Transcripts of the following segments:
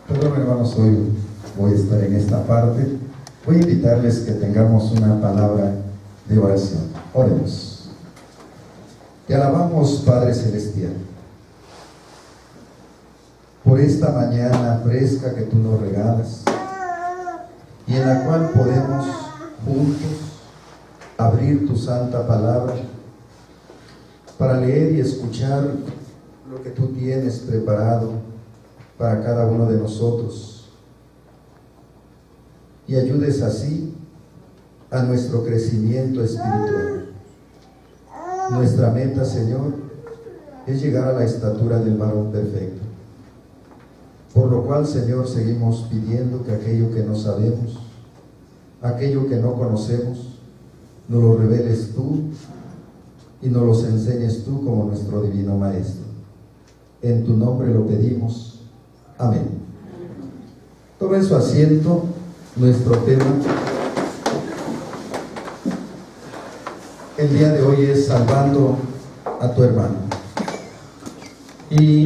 Perdón, hermanos, hoy voy a estar en esta parte. Voy a invitarles que tengamos una palabra de oración. Oremos. Te alabamos, Padre Celestial, por esta mañana fresca que tú nos regalas y en la cual podemos juntos abrir tu santa palabra para leer y escuchar lo que tú tienes preparado para cada uno de nosotros, y ayudes así a nuestro crecimiento espiritual. Nuestra meta, Señor, es llegar a la estatura del varón perfecto, por lo cual, Señor, seguimos pidiendo que aquello que no sabemos, aquello que no conocemos, nos lo reveles tú y nos los enseñes tú como nuestro divino Maestro. En tu nombre lo pedimos. Amén. Tomen su asiento. Nuestro tema el día de hoy es salvando a tu hermano. Y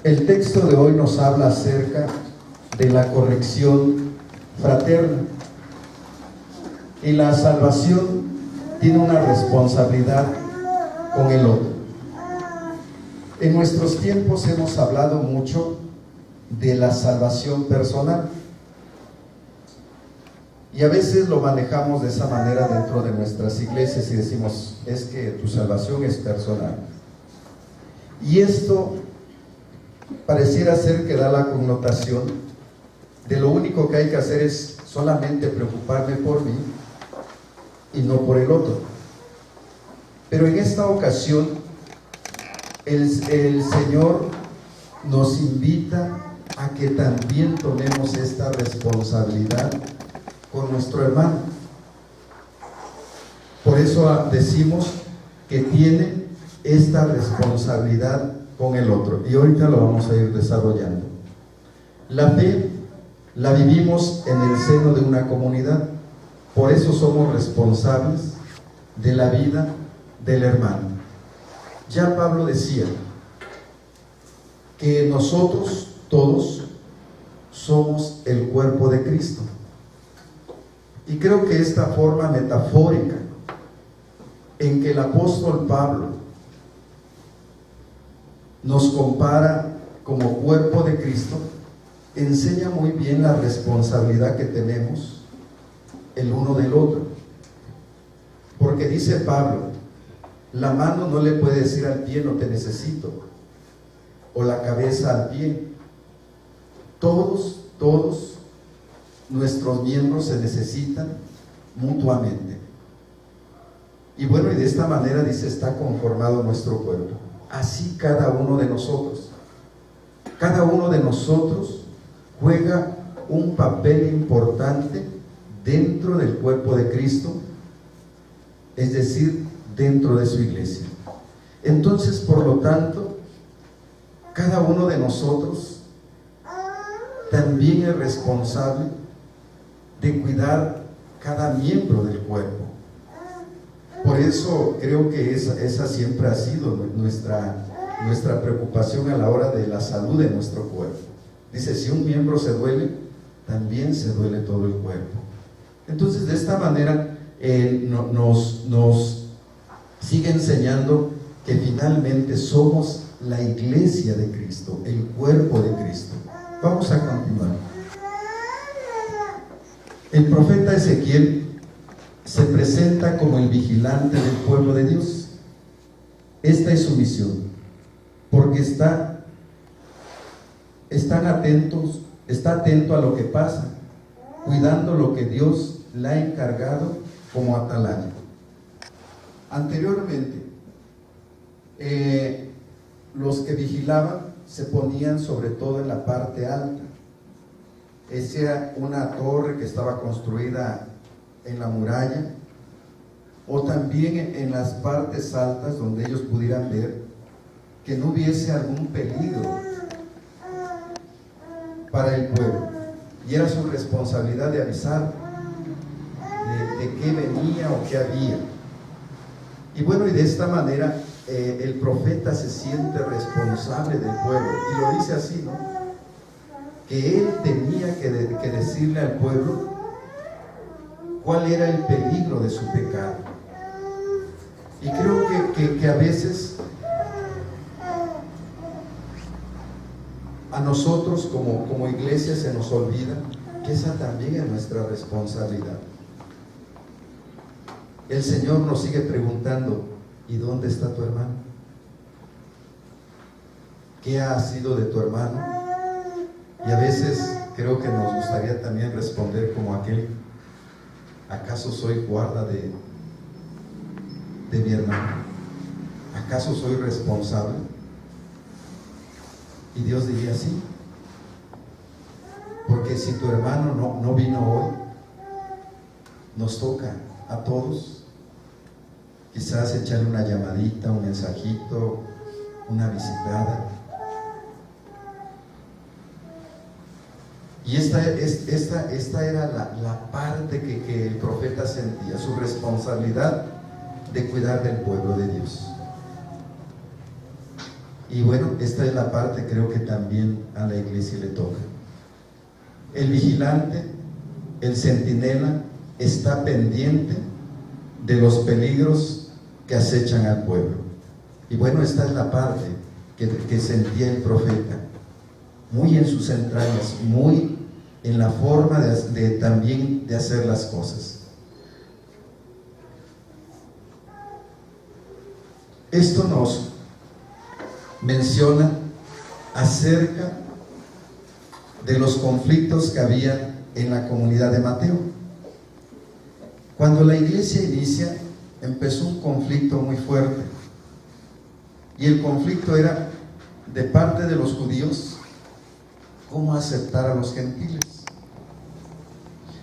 el texto de hoy nos habla acerca de la corrección fraterna. Y la salvación tiene una responsabilidad con el otro. En nuestros tiempos hemos hablado mucho de la salvación personal, y a veces lo manejamos de esa manera dentro de nuestras iglesias y decimos, es que tu salvación es personal. Y esto pareciera ser que da la connotación de lo único que hay que hacer es solamente preocuparme por mí y no por el otro. Pero en esta ocasión el Señor nos invita a que también tomemos esta responsabilidad con nuestro hermano. Por eso decimos que tiene esta responsabilidad con el otro, y ahorita lo vamos a ir desarrollando. La fe la vivimos en el seno de una comunidad, por eso somos responsables de la vida del hermano. Ya Pablo decía que nosotros todos somos el cuerpo de Cristo, y creo que esta forma metafórica en que el apóstol Pablo nos compara como cuerpo de Cristo enseña muy bien la responsabilidad que tenemos el uno del otro. Porque dice Pablo, la mano no le puede decir al pie no te necesito, o la cabeza al pie. Todos nuestros miembros se necesitan mutuamente. Y bueno, y de esta manera dice, está conformado nuestro cuerpo. Así cada uno de nosotros. Cada uno de nosotros juega un papel importante dentro del cuerpo de Cristo, es decir, dentro de su iglesia. Entonces, por lo tanto, cada uno de nosotros también es responsable de cuidar cada miembro del cuerpo. Por eso creo que esa siempre ha sido nuestra preocupación a la hora de la salud de nuestro cuerpo. Dice, si un miembro se duele, también se duele todo el cuerpo. Entonces, de esta manera nos sigue enseñando que finalmente somos la iglesia de Cristo, el cuerpo de Cristo. Vamos a continuar. El profeta Ezequiel se presenta como el vigilante del pueblo de Dios. Esta es su misión, porque está atento a lo que pasa, cuidando lo que Dios le ha encargado como atalaya. Anteriormente, los que vigilaban se ponían sobre todo en la parte alta. Esa era una torre que estaba construida en la muralla, o también en las partes altas donde ellos pudieran ver que no hubiese algún peligro para el pueblo, y era su responsabilidad de avisar de qué venía o qué había. Y bueno, y de esta manera el profeta se siente responsable del pueblo, y lo dice así, ¿no? que él tenía que decirle al pueblo cuál era el peligro de su pecado. Y creo que a veces a nosotros como iglesia se nos olvida que esa también es nuestra responsabilidad. El Señor nos sigue preguntando: ¿y dónde está tu hermano? ¿Qué ha sido de tu hermano? Y a veces creo que nos gustaría también responder como aquel: ¿acaso soy guarda de mi hermano? ¿Acaso soy responsable? Y Dios diría: sí, porque si tu hermano no vino hoy, nos toca a todos quizás echarle una llamadita, un mensajito, una visitada. Y esta era la parte que el profeta sentía, su responsabilidad de cuidar del pueblo de Dios. Y bueno, esta es la parte creo que también a la iglesia le toca. El vigilante, el centinela, está pendiente de los peligros que acechan al pueblo. Y bueno, esta es la parte que sentía el profeta, muy en sus entrañas, muy en la forma también de hacer las cosas. Esto nos menciona acerca de los conflictos que había en la comunidad de Mateo. Cuando la iglesia inicia, empezó un conflicto muy fuerte, y el conflicto era de parte de los judíos: ¿cómo aceptar a los gentiles?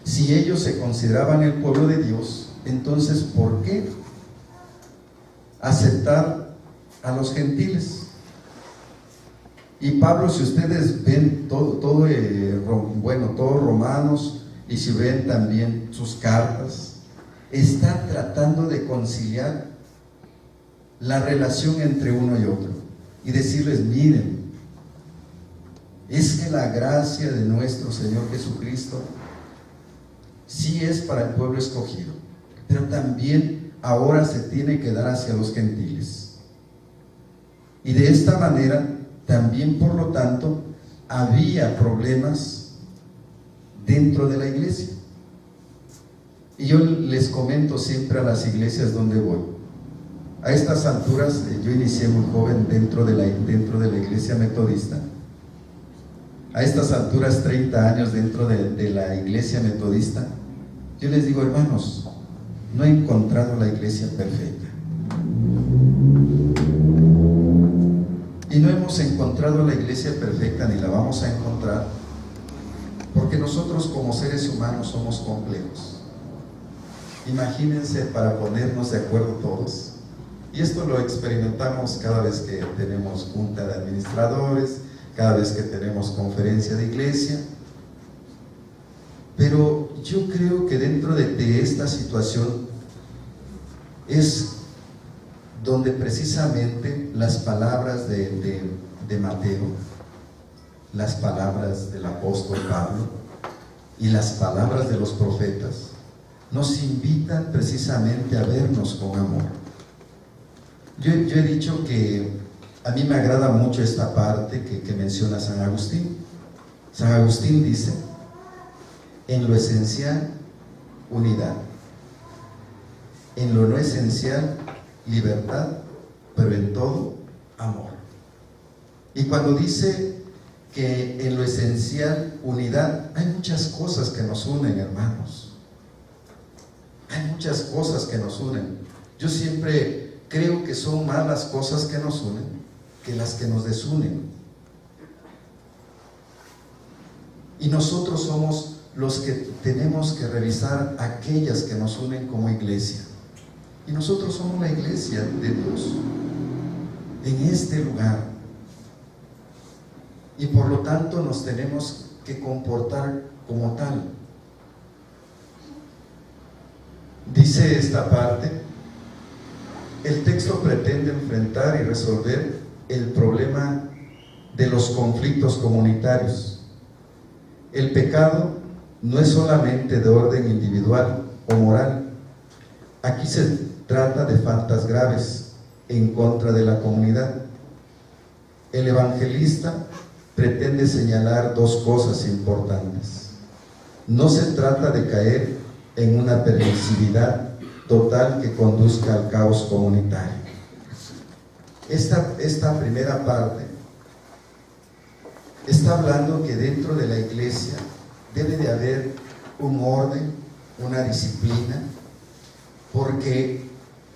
Si ellos se consideraban el pueblo de Dios, entonces ¿por qué aceptar a los gentiles? Y Pablo, si ustedes ven todo Romanos, y si ven también sus cartas, está tratando de conciliar la relación entre uno y otro y decirles: miren, es que la gracia de nuestro Señor Jesucristo sí es para el pueblo escogido, pero también ahora se tiene que dar hacia los gentiles. Y de esta manera también, por lo tanto, había problemas dentro de la iglesia. Y yo les comento siempre a las iglesias donde voy: a estas alturas, yo inicié muy joven dentro de la iglesia metodista. A estas alturas, 30 años dentro de la iglesia metodista, yo les digo: hermanos, no he encontrado la iglesia perfecta. Y no hemos encontrado la iglesia perfecta, ni la vamos a encontrar, porque nosotros como seres humanos somos complejos. Imagínense, para ponernos de acuerdo todos, y esto lo experimentamos cada vez que tenemos junta de administradores, cada vez que tenemos conferencia de iglesia, pero yo creo que dentro de esta situación es donde precisamente las palabras de Mateo, las palabras del apóstol Pablo y las palabras de los profetas nos invitan precisamente a vernos con amor. Yo he dicho que a mí me agrada mucho esta parte que menciona San Agustín. San Agustín dice: en lo esencial, unidad; en lo no esencial, libertad; pero en todo, amor. Y cuando dice que en lo esencial, unidad, hay muchas cosas que nos unen, hermanos. Hay muchas cosas que nos unen. Yo siempre creo que son más las cosas que nos unen que las que nos desunen. Y nosotros somos los que tenemos que revisar aquellas que nos unen como iglesia. Y nosotros somos la iglesia de Dios en este lugar. Y por lo tanto nos tenemos que comportar como tal. Dice esta parte: el texto pretende enfrentar y resolver el problema de los conflictos comunitarios, el pecado no es solamente de orden individual o moral. Aquí se trata de faltas graves en contra de la comunidad. El evangelista pretende señalar dos cosas importantes. No se trata de caer en una permisividad total que conduzca al caos comunitario. Esta primera parte está hablando que dentro de la iglesia debe de haber un orden, una disciplina, porque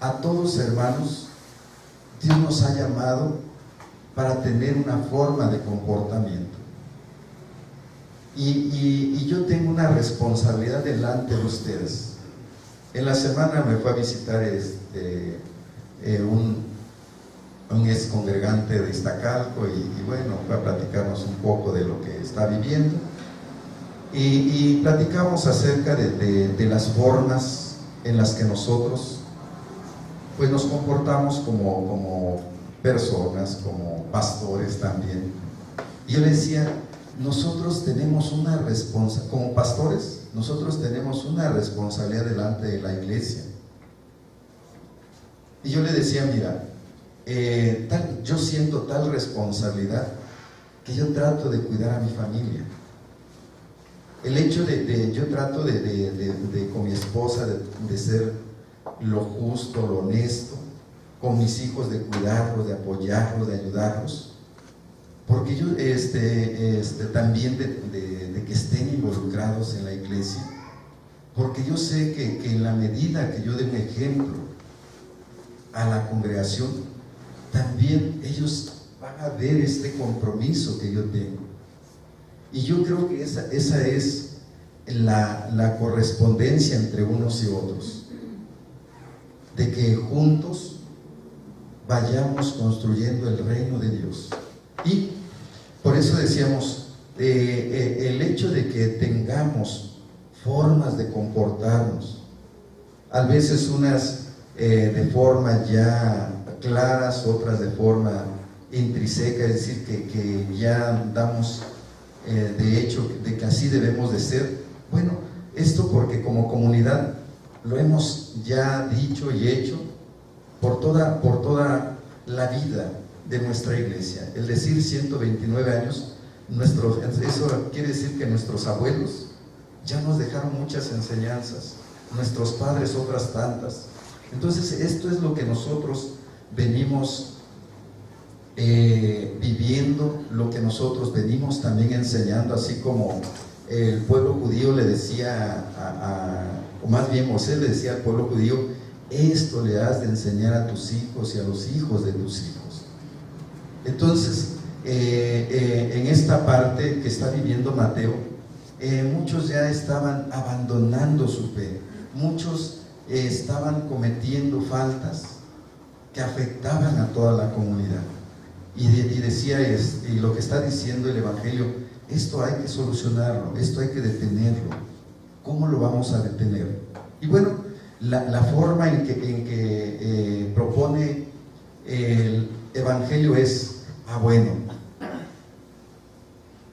a todos, hermanos, Dios nos ha llamado para tener una forma de comportamiento. Y yo tengo una responsabilidad delante de ustedes. En la semana me fue a visitar un ex congregante de Iztacalco y bueno, fue a platicarnos un poco de lo que está viviendo y platicamos acerca de las formas en las que nosotros pues nos comportamos como personas, como pastores también. Y yo le decía, nosotros tenemos una responsabilidad, como pastores, nosotros tenemos una responsabilidad delante de la iglesia. Y yo le decía, mira, yo siento tal responsabilidad que yo trato de cuidar a mi familia. El hecho yo trato con mi esposa de ser lo justo, lo honesto, con mis hijos de cuidarlos, de apoyarlos, de ayudarlos, porque yo también de que estén involucrados en la iglesia, porque yo sé que en la medida que yo dé un ejemplo a la congregación, también ellos van a ver este compromiso que yo tengo. Y yo creo que esa es la correspondencia entre unos y otros, de que juntos vayamos construyendo el reino de Dios. Y por eso decíamos, el hecho de que tengamos formas de comportarnos, a veces unas de forma ya claras, otras de forma intrínseca, es decir, que ya damos de hecho de que así debemos de ser. Bueno, esto porque como comunidad lo hemos ya dicho y hecho por toda la vida de nuestra iglesia. El decir 129 años, eso quiere decir que nuestros abuelos ya nos dejaron muchas enseñanzas, nuestros padres otras tantas. Entonces esto es lo que nosotros venimos viviendo, lo que nosotros venimos también enseñando, así como el pueblo judío le decía o más bien Moisés le decía al pueblo judío, esto le has de enseñar a tus hijos y a los hijos de tus hijos. Entonces, en esta parte que está viviendo Mateo, muchos ya estaban abandonando su fe, muchos estaban cometiendo faltas que afectaban a toda la comunidad. Y decía, y lo que está diciendo el Evangelio, esto hay que solucionarlo, esto hay que detenerlo. ¿Cómo lo vamos a detener? Y bueno, la forma en que propone el Evangelio es, bueno,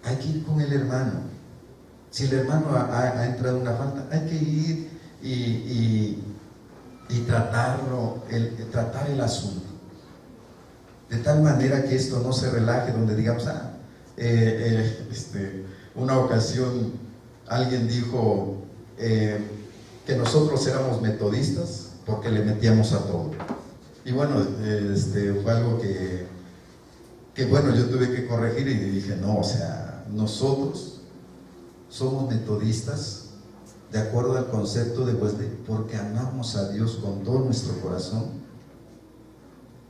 hay que ir con el hermano. Si el hermano ha entrado en una falta, hay que ir y tratar el asunto, de tal manera que esto no se relaje, donde digamos, una ocasión alguien dijo que nosotros éramos metodistas porque le metíamos a todo. Y bueno, fue algo que bueno, yo tuve que corregir y dije, no, o sea, nosotros somos metodistas de acuerdo al concepto de Wesley, porque amamos a Dios con todo nuestro corazón,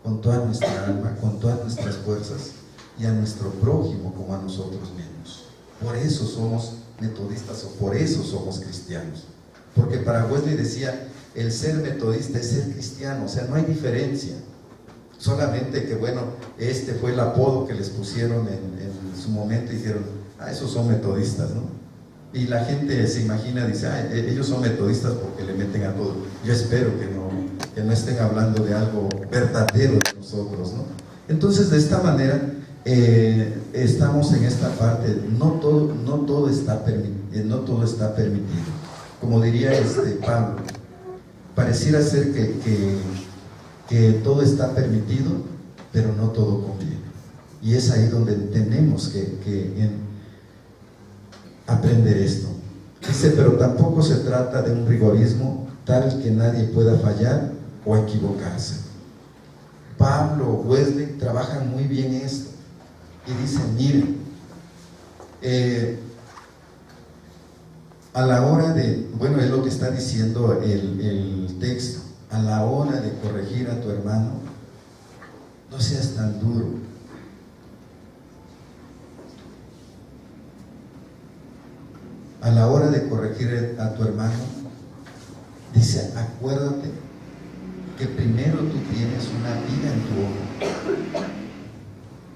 con toda nuestra alma, con todas nuestras fuerzas, y a nuestro prójimo como a nosotros mismos. Por eso somos metodistas, o por eso somos cristianos. Porque para Wesley decía, el ser metodista es ser cristiano, o sea, no hay diferencia. Solamente que bueno, este fue el apodo que les pusieron en su momento y dijeron, esos son metodistas, ¿no? Y la gente se imagina, dice, ellos son metodistas porque le meten a todo. Yo espero que no estén hablando de algo verdadero de nosotros, ¿no? Entonces, de esta manera, estamos en esta parte, no todo está permitido. Como diría Pablo, pareciera ser que todo está permitido, pero no todo conviene. Y es ahí donde tenemos que aprender esto. Dice, pero tampoco se trata de un rigorismo tal que nadie pueda fallar o equivocarse. Pablo, Wesley trabajan muy bien esto y dicen, miren, a la hora de, bueno, es lo que está diciendo el texto, a la hora de corregir a tu hermano, no seas tan duro. A la hora de corregir a tu hermano, dice, acuérdate que primero tú tienes una viga en tu ojo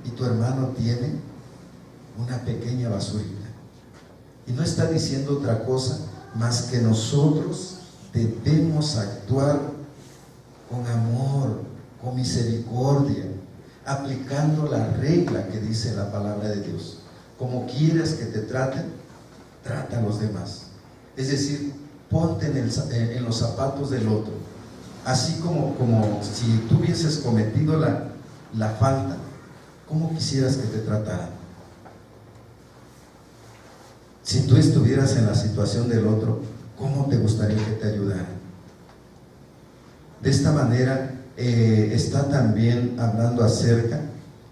y tu hermano tiene una pequeña basurita. Y no está diciendo otra cosa más que nosotros debemos actuar con amor, con misericordia, aplicando la regla que dice la palabra de Dios. Como quieras que te traten, trata a los demás. Es decir, ponte en los zapatos del otro. Así como si tú hubieses cometido la falta, ¿cómo quisieras que te trataran? Si tú estuvieras en la situación del otro, ¿cómo te gustaría que te ayudaran? De esta manera, está también hablando acerca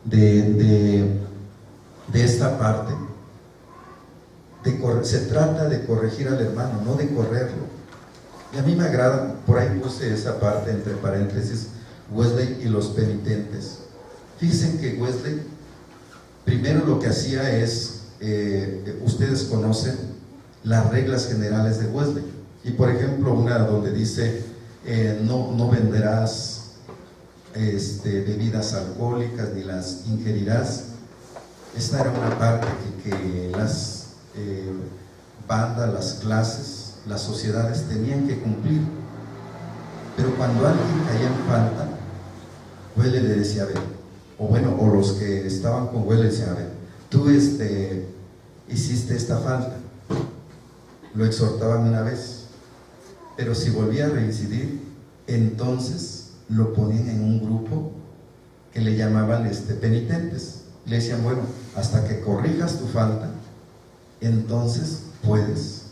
de esta parte. Se trata de corregir al hermano, no de correrlo. Y a mí me agrada, por ahí puse esa parte entre paréntesis, Wesley y los penitentes. Fíjense que Wesley, primero lo que hacía es, ustedes conocen las reglas generales de Wesley. Y por ejemplo, una donde dice, no venderás bebidas alcohólicas ni las ingerirás. Esta era una parte que las bandas, las clases, las sociedades tenían que cumplir. Pero cuando alguien caía en falta, Wesley le decía, a ver, o los que estaban con Wesley le decían, a ver, tú hiciste esta falta. Lo exhortaban una vez, pero si volvía a reincidir, entonces lo ponían en un grupo que le llamaban penitentes. Le decían, bueno, hasta que corrijas tu falta, entonces puedes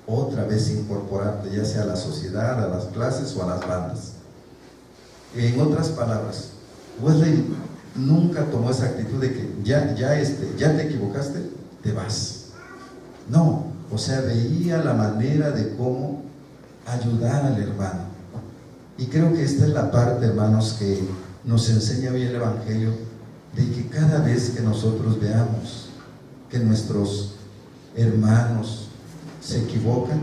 otra vez incorporarte, ya sea a la sociedad, a las clases o a las bandas. En otras palabras, Wesley nunca tomó esa actitud de que ya te equivocaste, te vas. No, o sea, veía la manera de cómo ayudar al hermano. Y creo que esta es la parte, hermanos, que nos enseña hoy el Evangelio, de que cada vez que nosotros veamos que nuestros hermanos se equivocan,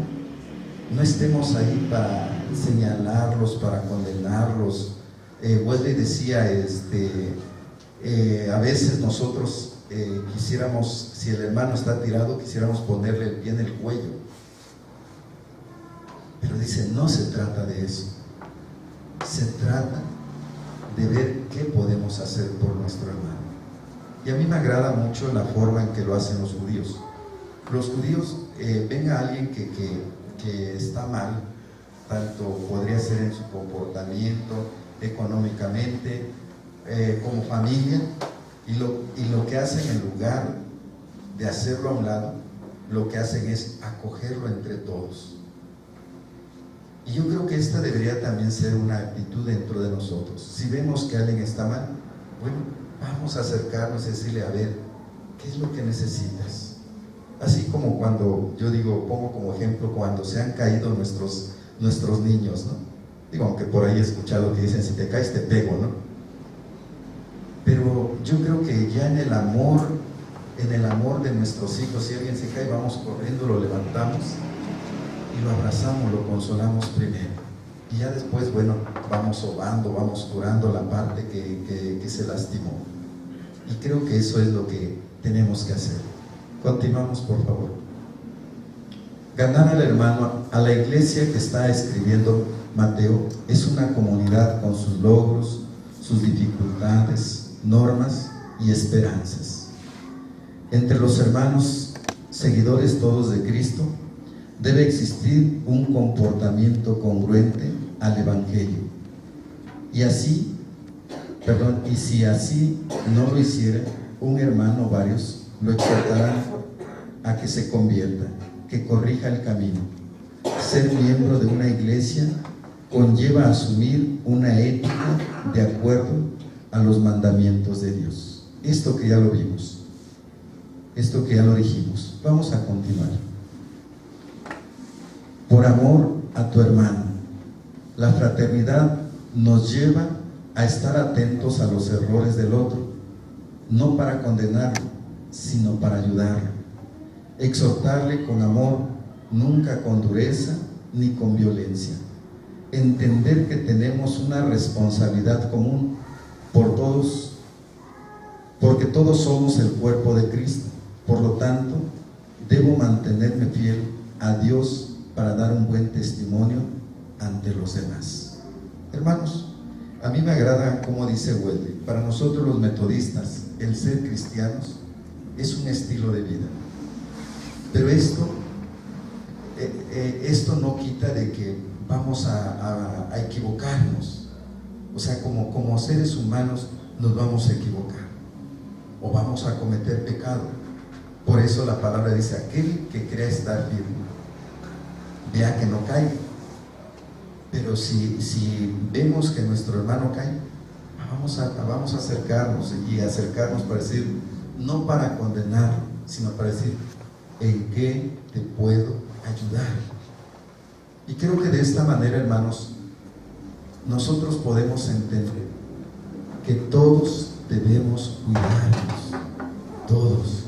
no estemos ahí para señalarlos, para condenarlos. Wesley decía, a veces nosotros quisiéramos, si el hermano está tirado, quisiéramos ponerle el pie en el cuello. Pero dice, no se trata de eso. Se trata de ver qué podemos hacer por nuestro hermano. Y a mí me agrada mucho la forma en que lo hacen los judíos. Los judíos, venga alguien que está mal, tanto podría ser en su comportamiento, económicamente, como familia, y lo que hacen, en lugar de hacerlo a un lado, lo que hacen es acogerlo entre todos. Y yo creo que esta debería también ser una actitud dentro de nosotros. Si vemos que alguien está mal, bueno, vamos a acercarnos y decirle, a ver, ¿qué es lo que necesitas? Así como cuando, yo digo, pongo como ejemplo, cuando se han caído nuestros niños, ¿no? Digo, aunque por ahí he escuchado que dicen, si te caes te pego, ¿no? Pero yo creo que ya en el amor de nuestros hijos, si alguien se cae, vamos corriendo, lo levantamos y lo abrazamos, lo consolamos primero. Y ya después, bueno, vamos sobando, vamos curando la parte que se lastimó. Y creo que eso es lo que tenemos que hacer. Continuamos, por favor. Ganar al hermano, a la iglesia que está escribiendo Mateo, es una comunidad con sus logros, sus dificultades, normas y esperanzas. Entre los hermanos, seguidores todos de Cristo, debe existir un comportamiento congruente al Evangelio. Y si así no lo hiciera, un hermano o varios lo exhortarán a que se convierta, que corrija el camino. Ser miembro de una iglesia conlleva asumir una ética de acuerdo a los mandamientos de Dios. Esto que ya lo vimos, esto que ya lo dijimos. Vamos a continuar. Por amor a tu hermano. La fraternidad nos lleva a estar atentos a los errores del otro, no para condenarlo, sino para ayudarlo. Exhortarle con amor, nunca con dureza ni con violencia. Entender que tenemos una responsabilidad común por todos, porque todos somos el cuerpo de Cristo. Por lo tanto, debo mantenerme fiel a Dios para dar un buen testimonio ante los demás. Hermanos, a mí me agrada como dice Weldy, para nosotros los metodistas, el ser cristianos es un estilo de vida. Pero esto no quita de que vamos a equivocarnos. O sea, como seres humanos nos vamos a equivocar o vamos a cometer pecado. Por eso la palabra dice: aquel que crea estar firme, vea que no caiga. Pero si vemos que nuestro hermano cae, vamos a acercarnos para decir, no para condenar, sino para decir, ¿en qué te puedo ayudar? Y creo que de esta manera, hermanos, nosotros podemos entender que todos debemos cuidarnos, todos.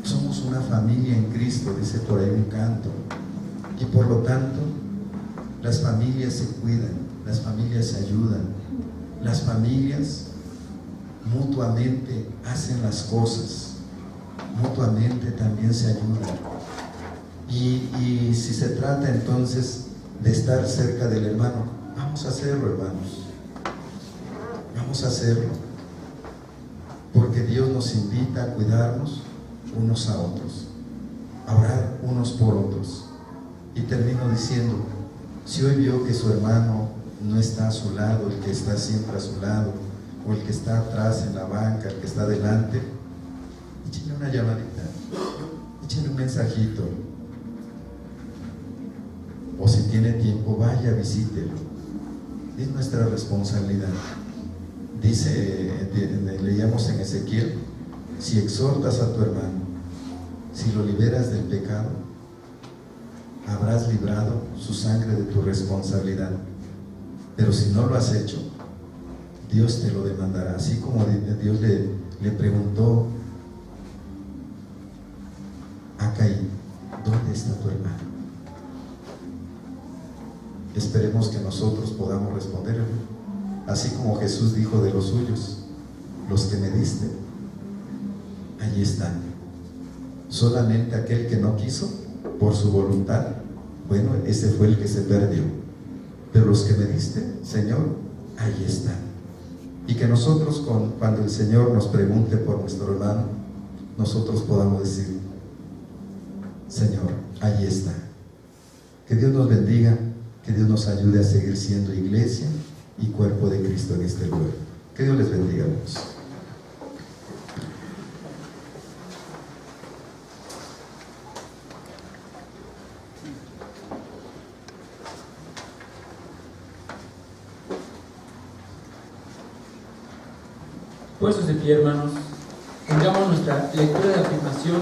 Somos una familia en Cristo, dice por ahí un canto, y por lo tanto, las familias se cuidan, las familias se ayudan, las familias mutuamente hacen las cosas, mutuamente también se ayudan. Y si se trata entonces de estar cerca del hermano, vamos a hacerlo, hermanos, vamos a hacerlo, porque Dios nos invita a cuidarnos unos a otros, a orar unos por otros. Y termino diciendo, si hoy vio que su hermano no está a su lado, el que está siempre a su lado, o el que está atrás en la banca, el que está adelante, échenle una llamadita, échenle un mensajito, o si tiene tiempo, vaya, visítelo. Es nuestra responsabilidad. Dice, leíamos en Ezequiel, si exhortas a tu hermano, si lo liberas del pecado, habrás librado su sangre de tu responsabilidad. Pero si no lo has hecho, Dios te lo demandará. Así como Dios le preguntó a Caín, ¿dónde está tu hermano? Esperemos que nosotros podamos responderle, así como Jesús dijo de los suyos, los que me diste, allí están. Solamente aquel que no quiso por su voluntad, bueno, ese fue el que se perdió. Pero los que me diste, Señor, ahí están. Y que nosotros, cuando el Señor nos pregunte por nuestro hermano, nosotros podamos decir, Señor, ahí está. Que Dios nos bendiga, que Dios nos ayude a seguir siendo iglesia y cuerpo de Cristo en este lugar. Que Dios les bendiga, hermanos. Puestos de pie, hermanos, tengamos nuestra lectura de afirmación.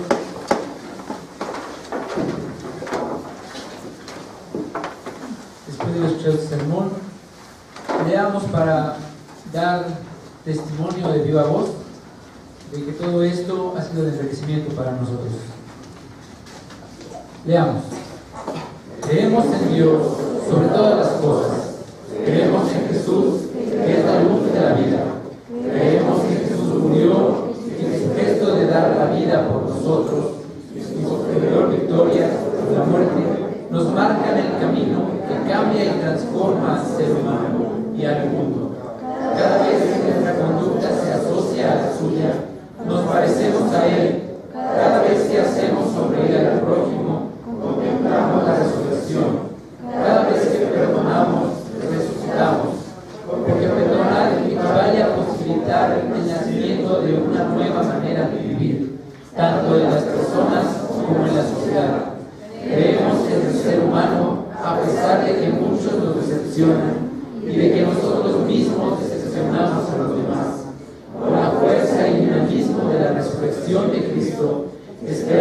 Después de escuchar este sermón, leamos para dar testimonio de viva voz de que todo esto ha sido de enriquecimiento para nosotros. Leamos. Creemos en Dios sobre todas las cosas. Creemos en Jesús, que es la luz de la vida. Creemos que Jesús murió y en su gesto de dar la vida por nosotros y su posterior victoria sobre la muerte nos marcan el camino que cambia y transforma al ser humano y al mundo. Cada vez que nuestra conducta se asocia a la suya, a Él. Cada vez que hacemos sonreír al prójimo, contemplamos la resurrección. Cada vez que perdonamos, resucitamos. Porque perdonar equivale a posibilitar el nacimiento de una nueva manera de vivir, tanto en las personas como en la sociedad. Creemos en el ser humano, a pesar de que muchos nos decepcionan y de que nosotros mismos decepcionamos a los demás. Con la fuerza y dinamismo de la resurrección de Cristo, esperamos